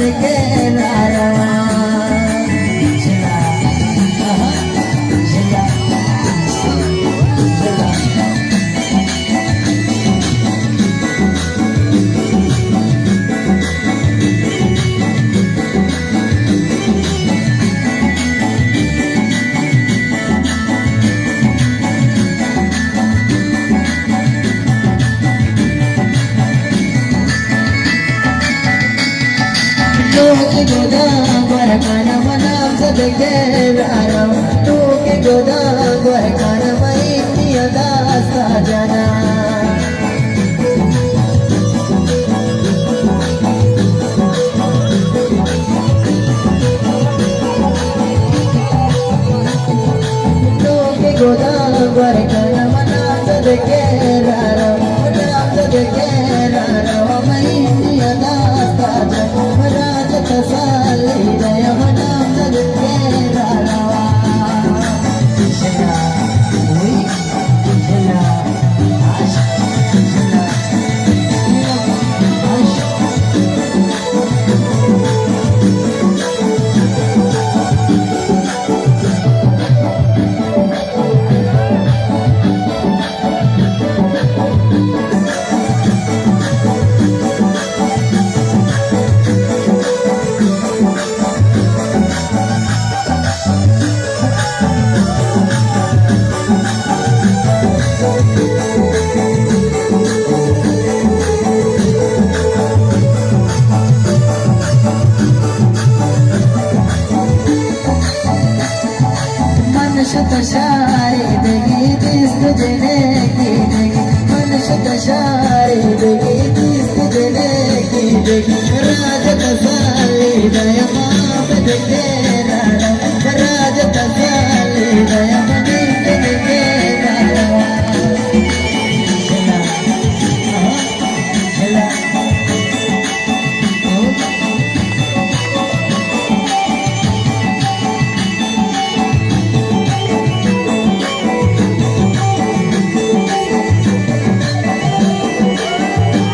सदके नारा जिला जिला जिला Tuki goda gwarakana manam sadke raram Tuki goda gwarakana maiti adasta jana Tuki goda gwarakana manam sadke raram Manam sadke raram maiti adasta jana Tasali daya manam sadke rawa jana oi jana ash jana ash शतशारी देगी this तुझे की देगी मन शतशारी देगी this तुझे की देगी राज तसाली दया माप देखे राज तसाली दया